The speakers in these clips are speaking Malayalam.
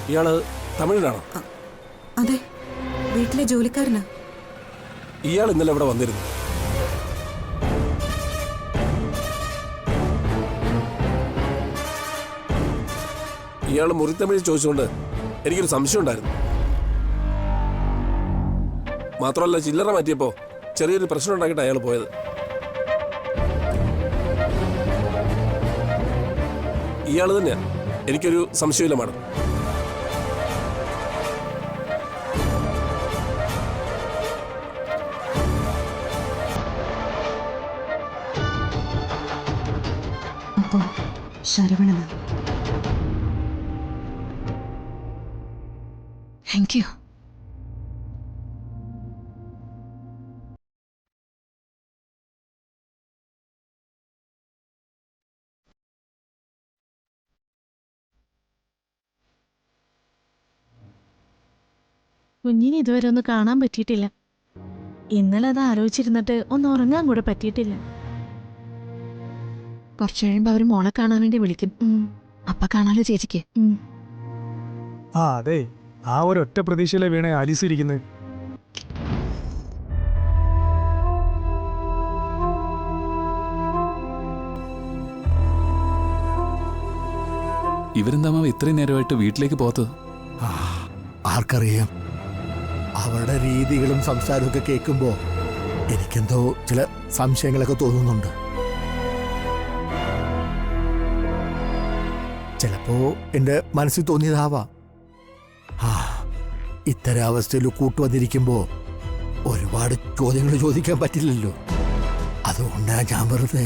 ഇയാള് തമിഴിലാണോ? അതെ, വീട്ടിലെ ജോലിക്കാരനാ. ഇയാൾ ഇന്നലെ ഇവിടെ വന്നിരുന്നു. ഇയാൾ മുറിത്തമിഴ് ചോദിച്ചുകൊണ്ട് എനിക്കൊരു സംശയം ഉണ്ടായിരുന്നു. മാത്രമല്ല, ചില്ലറ മാറ്റിയപ്പോ ചെറിയൊരു പ്രശ്നം ഉണ്ടാക്കിയിട്ട് അയാൾ പോയത്. ഇയാൾ തന്നെയാ, എനിക്കൊരു സംശയമില്ല മാഡം. അപ്പോ ശരവണനാ. Thank you. കുഞ്ഞിനെ ഇതുവരെ ഒന്ന് കാണാൻ പറ്റിയിട്ടില്ല. ഇന്നലെ അത് ആലോചിച്ചിരുന്നിട്ട് ഒന്ന് ഉറങ്ങാൻ കൂടെ പറ്റിയിട്ടില്ല. കുറച്ച് കഴിയുമ്പോൾ അവർ മോളെ കാണാൻ വേണ്ടി വിളിക്കും. അപ്പ കാണാലോ ചേച്ചിക്ക്. അതെ, ആ ഒരൊറ്റ പ്രതീക്ഷയിലെ വീണ ആലീസ് ഇരിക്കുന്നത്. ഇവരെന്താ ഇത്രയും നേരമായിട്ട് വീട്ടിലേക്ക് പോകത്തത്? ആർക്കറിയാം. അവരുടെ രീതികളും സംസാരവും ഒക്കെ കേൾക്കുമ്പോ എനിക്കെന്തോ ചില സംശയങ്ങളൊക്കെ തോന്നുന്നുണ്ട്. ചിലപ്പോ എന്റെ മനസ്സിൽ തോന്നിയതാവാം. ഇത്തരം അവസ്ഥയിൽ കൂട്ടുവന്നിരിക്കുമ്പോ ഒരുപാട് ചോദ്യങ്ങൾ ചോദിക്കാൻ പറ്റില്ലല്ലോ. അതുകൊണ്ടാ ഞാൻ വെറുതെ.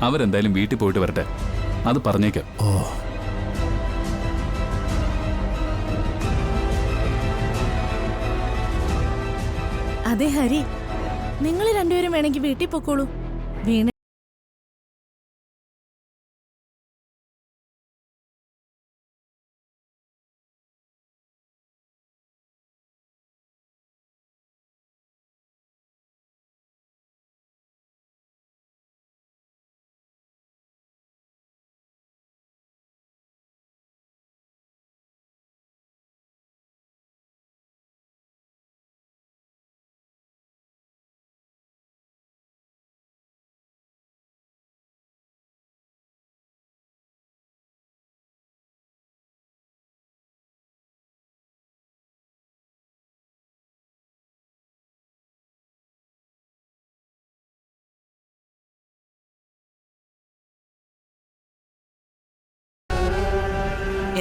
അവരെന്തായാലും വീട്ടിൽ പോയിട്ട് വരട്ടെ, അത് പറഞ്ഞേക്കാം. അതെ ഹരി, നിങ്ങൾ രണ്ടുപേരും വേണമെങ്കിൽ വീട്ടിൽ പൊക്കോളൂ. വീണ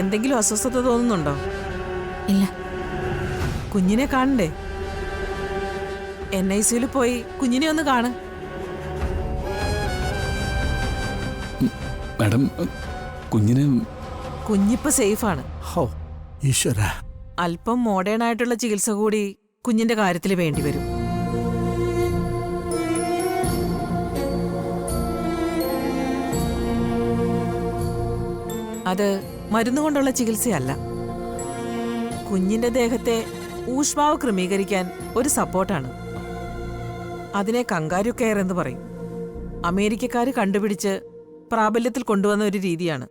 എന്തെങ്കിലും അസ്വസ്ഥത തോന്നുന്നുണ്ടോ? ഇല്ല. കുഞ്ഞിനെ കാണണ്ടേ? NICU പോയി കുഞ്ഞിനെ ഒന്ന് കാണ്. മാഡം, കുഞ്ഞിപ്പോ സേഫാണ്. ഈശ്വര, അല്പം മോഡേൺ ആയിട്ടുള്ള ചികിത്സ കൂടി കുഞ്ഞിന്റെ കാര്യത്തിൽ വേണ്ടിവരും. അത് മരുന്നുകൊണ്ടുള്ള ചികിത്സയല്ല. കുഞ്ഞിന്റെ ദേഹത്തെ ഊഷ്മാവ് ക്രമീകരിക്കാൻ ഒരു സപ്പോർട്ടാണ്. അതിനെ കങ്കാരു കെയർ എന്ന് പറയും. അമേരിക്കക്കാര് കണ്ടുപിടിച്ച് പ്രാബല്യത്തിൽ കൊണ്ടുവന്ന ഒരു രീതിയാണ്.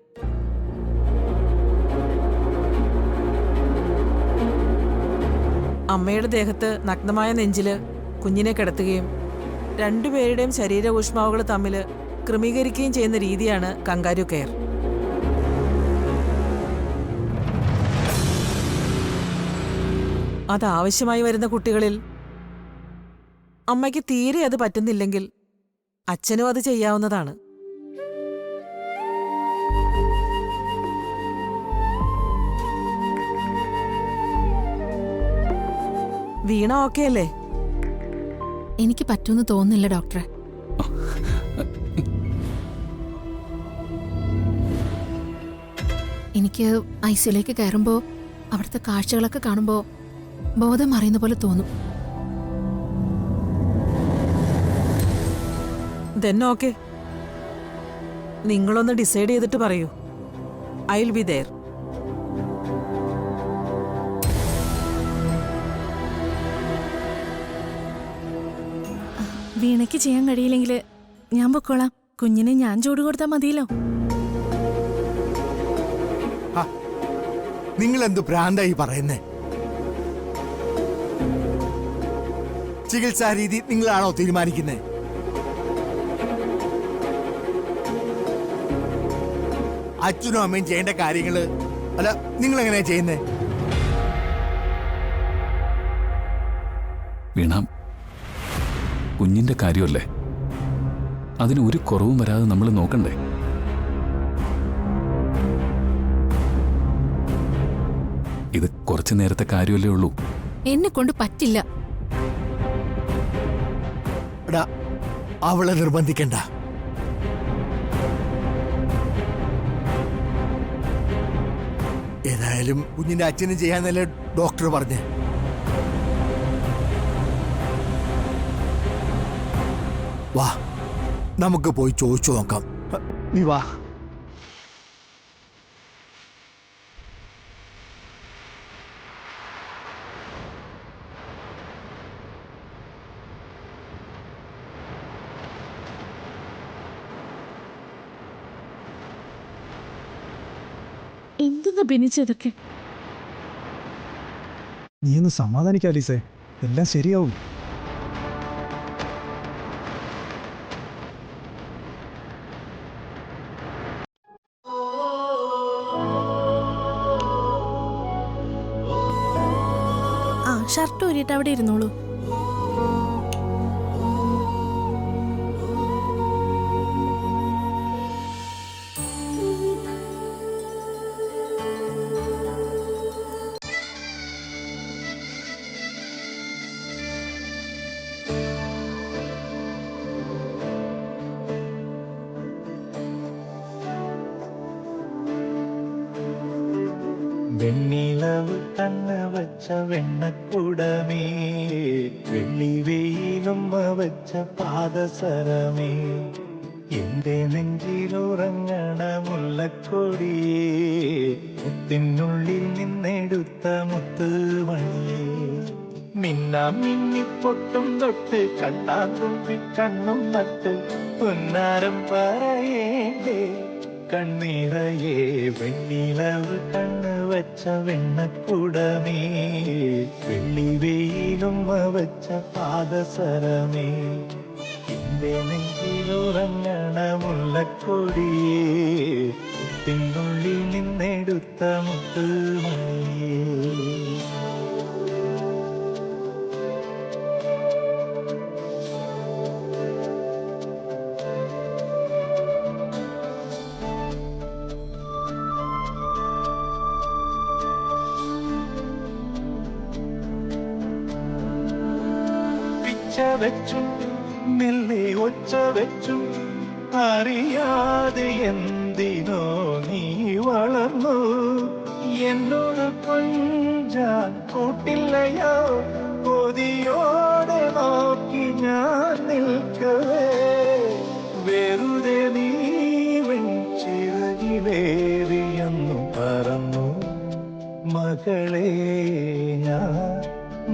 അമ്മയുടെ ദേഹത്ത് നഗ്നമായ നെഞ്ചില് കുഞ്ഞിനെ കിടത്തുകയും രണ്ടുപേരുടെയും ശരീര ഊഷ്മാവുകൾ തമ്മിൽ ക്രമീകരിക്കുകയും ചെയ്യുന്ന രീതിയാണ് കങ്കാരു കെയർ. അതാവശ്യമായി വരുന്ന കുട്ടികളിൽ അമ്മയ്ക്ക് തീരെ അത് പറ്റുന്നില്ലെങ്കിൽ അച്ഛനും അത് ചെയ്യാവുന്നതാണ്. വീണ ഓക്കെ അല്ലേ? എനിക്ക് പറ്റുമെന്ന് തോന്നുന്നില്ല ഡോക്ടറെ. എനിക്ക് ഐസിയിലേക്ക് കയറുമ്പോ അവിടുത്തെ കാഴ്ചകളൊക്കെ കാണുമ്പോ ബോധം അറിയുന്ന പോലെ തോന്നും. ഓക്കെ, നിങ്ങളൊന്ന് ഡിസൈഡ് ചെയ്തിട്ട് പറയൂ. I will be there. വീണയ്ക്ക് ചെയ്യാൻ കഴിയില്ലെങ്കിൽ ഞാൻ പൊക്കോളാം. കുഞ്ഞിനെ ഞാൻ ചൂട് കൊടുത്താൽ മതിയല്ലോ. നിങ്ങൾ എന്ത് ഭ്രാന്തായി പറയുന്നേ? ചികിത്സാ രീതി നിങ്ങളാണോ തീരുമാനിക്കുന്നത്? അച്ഛനും അമ്മയും ചെയ്യേണ്ട കാര്യങ്ങള് അല്ല നിങ്ങൾ എങ്ങനെയാ ചെയ്യുന്നേ? വീണ, കുഞ്ഞിന്റെ കാര്യമല്ലേ, അതിന് ഒരു കുറവും വരാതെ നമ്മൾ നോക്കണ്ടേ? ഇത് കുറച്ചു നേരത്തെ കാര്യമല്ലേ ഉള്ളൂ. എന്നെ കൊണ്ട് പറ്റില്ല. എടാ, അവളെ നിർബന്ധിക്കണ്ട. ഏതായാലും കുഞ്ഞിന്റെ അച്ഛനും ചെയ്യാന്നല്ലേ ഡോക്ടർ പറഞ്ഞേ. വാ, നമുക്ക് പോയി ചോദിച്ചു നോക്കാം. നീ വാ. എന്തെന്നാ ബെനിച്ചതൊക്കെ? നീ ഒന്ന് സമാധാനിക്കാം അലീസേ, എല്ലാം ശരിയാവും. ആ ഷർട്ട് ഊരിയിട്ട് അവിടെ ഇരുന്നോളൂ. വെണ്ണിലവ് കണ്ണ് വച്ച വെണ്ണക്കുടമേ, വെള്ളി വെയിലും വച്ച പാദസരമേ, എന്റെ നെഞ്ചിലുറങ്ങണ മുല്ലക്കൊടിയേ, മുത്തിനുള്ളിൽ നിന്നെടുത്ത മുത്തുമണിയേ, മിന്നാം മിന്നിപ്പൊട്ടും തൊട്ട് കണ്ണാത്തുമ്പി കണ്ണും നട്ട് പൊന്നാരം പറയേണ്ടേ കണ്ണീറയേ, വെണ്ണിലവ് കണ്ണ് വച്ച വെണ്ണക്കുടമേ, വെള്ളി വെയിലും വച്ച പാദസരമേ, എന്റെ നെഞ്ചിലുറങ്ങണ മുല്ലക്കൊടിയേ, മുത്തിനുള്ളിൽ നിന്നെടുത്ത മുത്തുമണിയേ. വെച്ചും മെല്ലെ ഒച്ച വെച്ചും അറിയാതെ എന്തിനോ നീ വളർന്നു, എന്നോട് കൊഞ്ചാൻ കൂട്ടില്ലയോ, കൊതിയോടെ നോക്കി ഞാൻ നിൽക്കവേ, വെറുതെ നീ വെഞ്ചിറകിലേറിയെന്നു പറന്നു മകളെ, ഞാൻ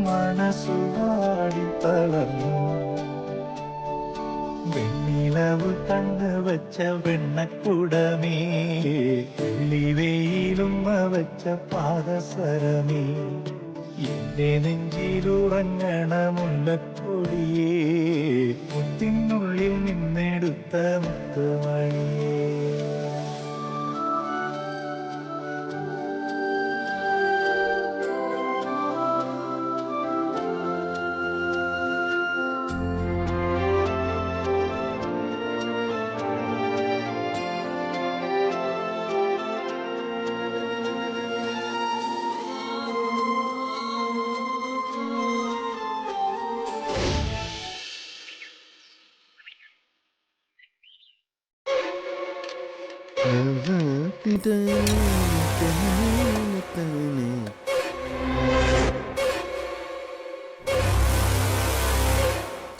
മനസ്സുവാടി തളർന്നു. വെണ്ണിലവ് കണ്ണ് വച്ച വെണ്ണക്കുടമേ, വെള്ളി വെയിലും വച്ച പാദസരമേ, എന്റെ നെഞ്ചിലുറങ്ങണ മുല്ലക്കൊടിയേ, മുത്തിനുള്ളിൽ നിന്നെടുത്ത മുത്തുമണിയേ.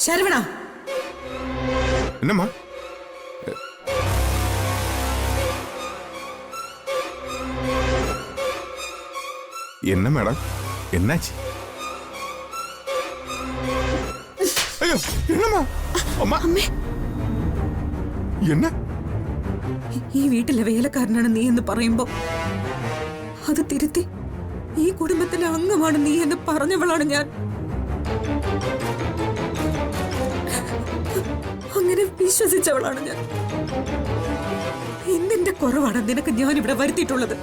ശരവണ, എന്നമ്മാ? என்ன மேடம், என்னாச்சு? ஐயோ, என்னம்மா? அம்மா, என்ன? ഈ വീട്ടിലെ വേലക്കാരനാണ് നീ എന്ന് പറയുമ്പോ അത് തിരുത്തി ഈ കുടുംബത്തിലെ അംഗമാണ് നീ എന്ന് പറഞ്ഞവളാണ് ഞാൻ. അങ്ങനെ വിശ്വസിച്ചവളാണ് ഞാൻ. എന്തിന്റെ കുറവാണ് നിനക്ക് ഞാൻ ഇവിടെ വരുത്തിയിട്ടുള്ളത്?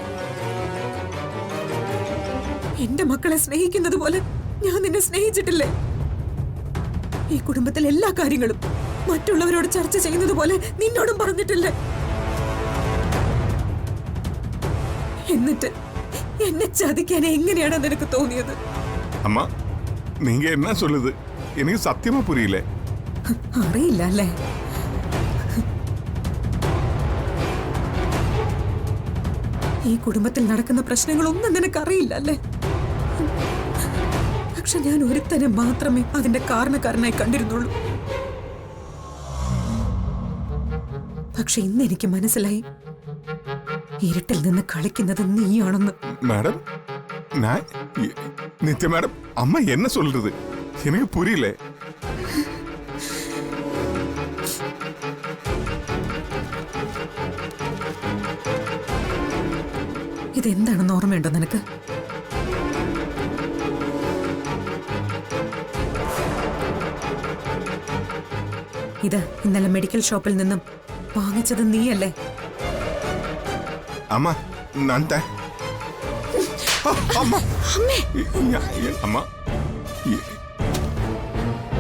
എന്റെ മക്കളെ സ്നേഹിക്കുന്നത് പോലെ ഞാൻ നിന്നെ സ്നേഹിച്ചിട്ടില്ലേ? ഈ കുടുംബത്തിലെ എല്ലാ കാര്യങ്ങളും മറ്റുള്ളവരോട് ചർച്ച ചെയ്യുന്നത് പോലെ നിന്നോടും പറഞ്ഞിട്ടില്ലേ? എന്നിട്ട് എന്നെ ചതിക്കാൻ എങ്ങനെയാണ് നിനക്ക് തോന്നിയത്? அம்மா நீங்க என்ன சொல்லுது எனக்கு சத்தியமா புரியல. അറിയില്ല അല്ലേ? ഈ കുടുംബത്തിൽ നടക്കുന്ന പ്രശ്നങ്ങളൊന്നും നിനക്കറിയില്ല അല്ലേ? പക്ഷെ ഞാൻ ഒരുത്തനെ മാത്രമേ അതിന്റെ കാരണക്കാരനായി കണ്ടിരുന്നുള്ളൂ. പക്ഷെ ഇന്ന് എനിക്ക് മനസ്സിലായി, ഇരുട്ടിൽ നിന്ന് കളിക്കുന്നത് നീയാണെന്ന്. மேடம் நான் நித்யா மேடம் அம்மா என்ன சொல்றது எனக்கு புரியல. ഇതെന്താണെന്ന് ഓർമ്മയുണ്ടോ നിനക്ക്? ഇത് ഇന്നലെ മെഡിക്കൽ ഷോപ്പിൽ നിന്നും വാങ്ങിച്ചത് നീയല്ലേ? அம்மா நான் தான். அம்மா அம்மா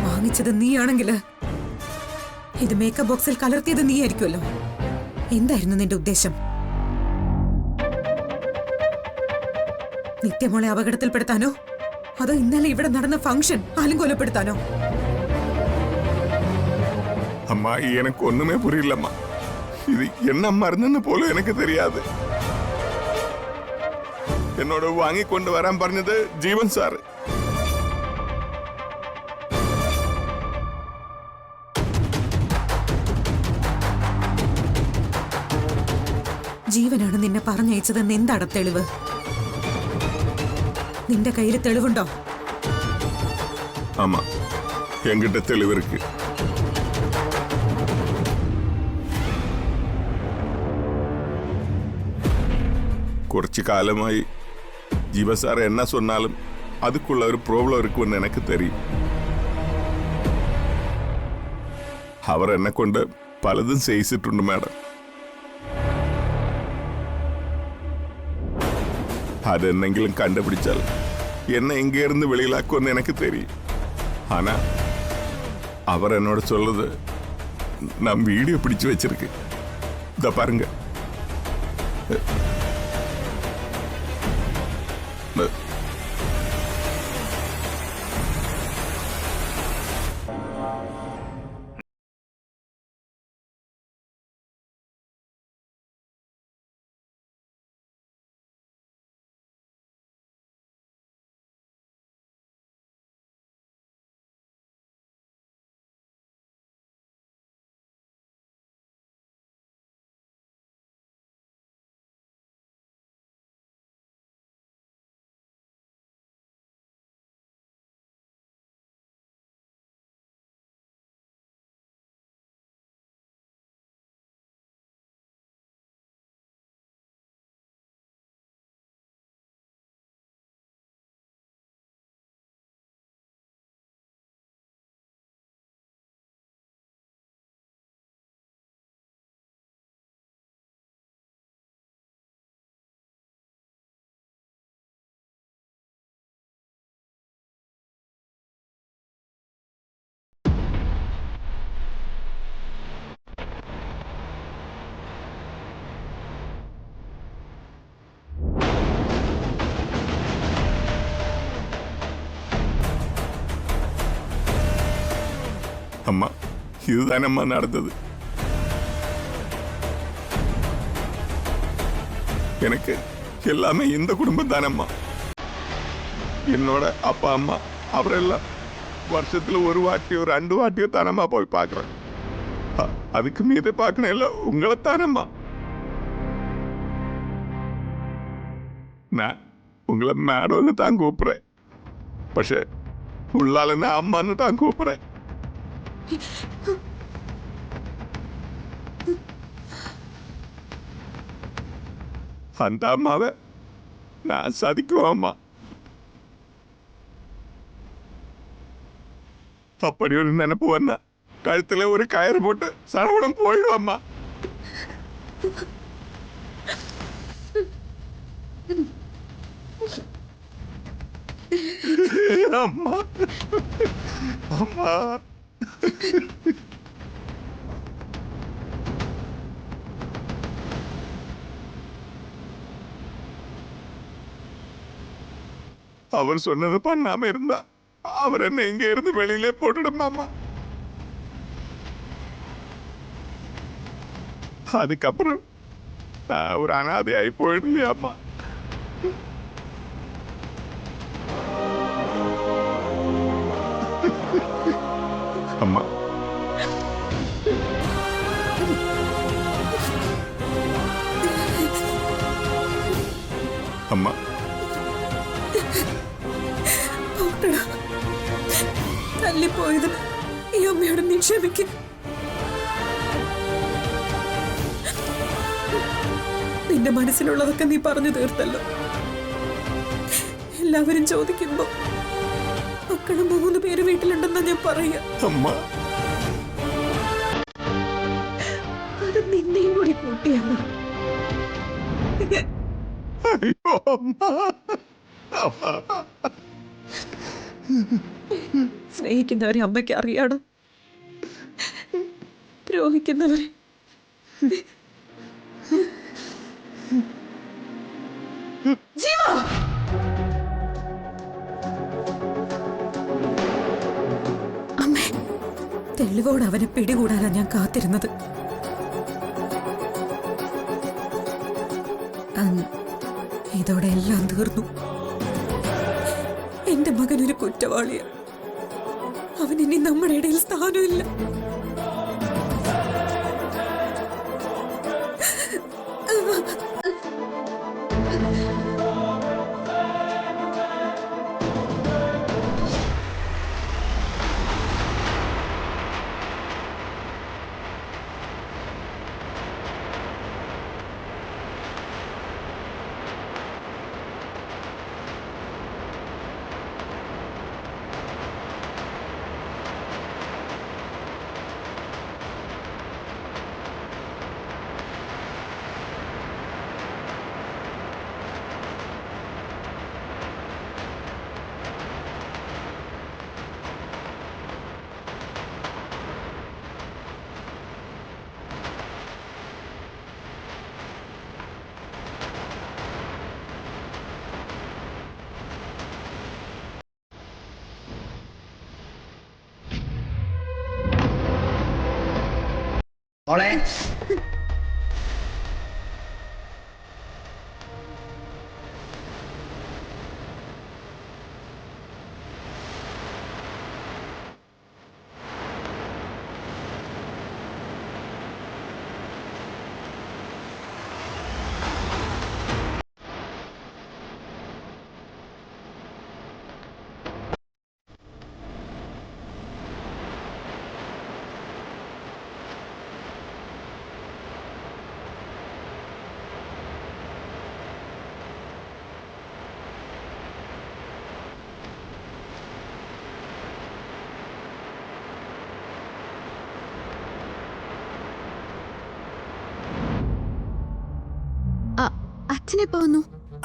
വാങ്ങിച്ചത് നീയാണെങ്കില് ഇത് മേക്കപ്പ് ബോക്സിൽ കലർത്തിയത് നീയായിരിക്കുമല്ലോ. എന്തായിരുന്നു നിന്റെ ഉദ്ദേശം? നിത്യമോളെ അപകടത്തിൽപ്പെടുത്താനോ അതോ ഇന്നലെ ഇവിടെ നടന്ന ഫംഗ്ഷൻ ആലുംകൊലപ്പെടുത്താനോ? அம்மா எனக்கு ஒண்ணுமே புரியலம்மா. இது என்ன மருந்துன்னு போல எனக்கு தெரியாது. என்னோட வாங்கி கொண்டு வரான் പറഞ്ഞത് ജീവൻ സാർ. ജീവനാണ് നിന്നെ പറഞ്ഞയച്ചതെന്ന് എന്താണ് തെളിവ്? നിന്റെ കയ്യിൽ തെളിവുണ്ടോ? ஆமா என்கிட்ட தெளிவு இருக்கு. കുറച്ച് കാലമായി ജീവ സാർ എന്നാ சொன்னாலும் அதுக்குள்ள ഒരു പ്രോബ്ലം இருக்குன்னு எனக்கு தெரியும். അവർ എന്നെ കൊണ്ട് പലതും ചെയ്യിച്ചിട്ടുണ്ട് മാഡം. അതെന്തെങ്കിലും കണ്ടുപിടിച്ചാൽ എന്നെ എങ്കേർന്ന് വെളിയിലാക്കുമെന്ന് എനിക്ക് தெரியும். ஆனா அவர் என்னோட சொல்றது நான் வீடியோ பிடிச்சு வச்சிருக்கேன். இத பாருங்க. அம்மா இதுதான் அம்மா நடந்தது. எனக்கு எல்லாமே இந்த குடும்பம் தானம்மா. என்னோட அப்பா அம்மா அவரெல்லாம் வருஷத்துல ஒரு வாட்டியோ 2 வாட்டியோ தானம்மா போய் பார்க்குறேன். அதுக்கு மீது பார்க்கணும் இல்லை உங்களை தானம்மா. நான் உங்களை மேடம்னு தான் கூப்பிட்றேன். പക്ഷേ உள்ளால நான் அம்மான்னு தான் கூப்பிட்றேன். அந்த அம்மாவை நான் சதிக்குவோம் அம்மா. அப்படி ஒரு நினைப்பு வந்தா கழுத்துல ஒரு கயிறு போட்டு சரவணம் போயிடும் அம்மா. அம்மா அம்மா அவர் சொன்னது பண்ணாம இருந்தா அவர் என்ன எங்க இருந்து வெளியிலே போட்டுடுமாமா. அதுக்கப்புறம் நான் ஒரு அனாதையாகி போயிடலையா அம்மா. அம்மா அம்மா പോട്ടടാ. തല്ലിപ്പോയത് ഈ അമ്മയോട് നീ ക്ഷമിക്ക്. നിന്റെ മനസ്സിലുള്ളതൊക്കെ നീ പറഞ്ഞു തീർത്തല്ലോ. എല്ലാവരും ചോദിക്കുമ്പോ മക്കള് 3 പേര് വീട്ടിലുണ്ടെന്നാ ഞാൻ പറയാ. അമ്മ അത് നിന്നെയും കൂടി കൂട്ടിയാണ്. അയ്യോ അമ്മ അമ്മ. സ്നേഹിക്കുന്നവരെ അമ്മയ്ക്ക് അറിയാടോ, ദ്രോഹിക്കുന്നവരെ ജീവ. അമ്മേ, തെളിവോട് അവനെ പിടികൂടാനാ ഞാൻ കാത്തിരുന്നത്. ഇതോടെ എല്ലാം തീർന്നു. എന്റെ മകനൊരു കുറ്റവാളിയാ. അവനിനി നമ്മുടെ ഇടയിൽ സ്ഥാനമില്ല. മോളെ അച്ഛനെപ്പോ വന്നു?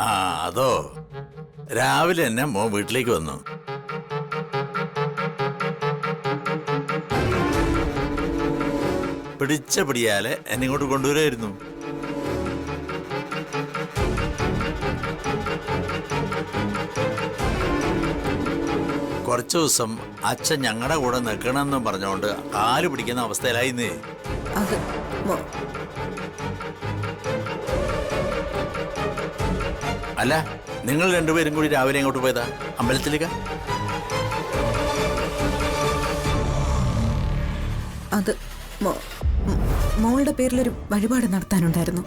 ആ അതോ രാവിലെ തന്നെ മോൻ വീട്ടിലേക്ക് വന്നു. പിടിച്ച പിടിയാലെ എന്നെ ഇങ്ങോട്ട് കൊണ്ടുവരുമായിരുന്നു. കുറച്ചു ദിവസം അച്ഛൻ ഞങ്ങളുടെ കൂടെ നിൽക്കണമെന്നും പറഞ്ഞുകൊണ്ട് കാല് പിടിക്കുന്ന അവസ്ഥയിലായിന്നേ. അത് അല്ല, നിങ്ങൾ രണ്ടുപേരും കൂടി രാവിലെ എങ്ങോട്ട് പോയതാ? അമ്പലത്തിലേക്ക്? അത് മോളുടെ പേരിലൊരു വഴിപാട് നടത്താനുണ്ടായിരുന്നു.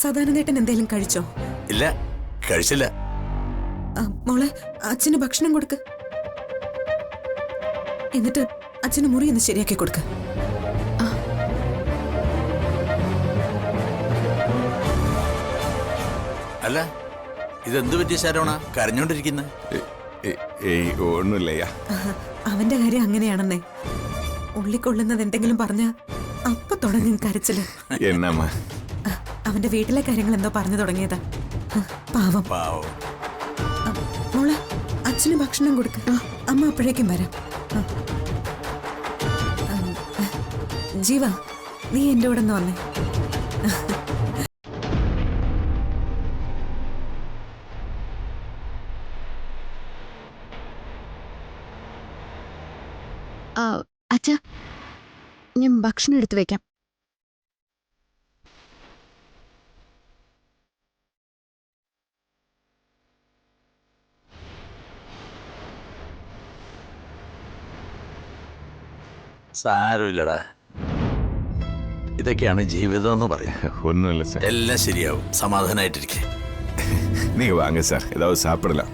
സദാനന്ദേട്ടൻ എന്തെങ്കിലും കഴിച്ചോ? ഇല്ല, കഴിച്ചില്ല. മോളെ, അച്ഛന് ഭക്ഷണം കൊടുക്ക്. എന്നിട്ട് അച്ഛന് മുറി ഒന്ന് ശരിയാക്കി കൊടുക്ക്. അല്ല ഇതെന്ത് പറ്റിയ ശരവണ കരഞ്ഞോണ്ടിരിക്കുന്നത്? ഏയ് ഒന്നുമില്ലയ്യ. അവന്റെ കാര്യം അങ്ങനെയാണെന്നേ. ഉള്ളിക്കൊള്ളുന്നത് എന്തെങ്കിലും പറഞ്ഞ അപ്പൊ തുടങ്ങും കരച്ചില്. എന്നമ്മ അവന്റെ വീട്ടിലെ കാര്യങ്ങൾ എന്തോ പറഞ്ഞു തുടങ്ങിയതാ. പാവം. പാവം. മോളെ അച്ഛന് ഭക്ഷണം കൊടുക്ക. അമ്മ അപ്പോഴേക്കും വരാം. ജീവ, നീ എന്റെ കൂടെ ഒന്ന് വന്നേ. അച്ഛ, ഞാൻ ഭക്ഷണം എടുത്തു വെക്കാം. സാരമില്ലടാ, ഇതൊക്കെയാണ് ജീവിതം എന്ന് പറയാം. ஒன்றும் இல்லை சார். എല്ലാം ശരിയാവും. സമാധാനായിട്ടിരിക്കേ. நீங்கள் வாங்க சார், ஏதாவது சாப்பிடலாம்.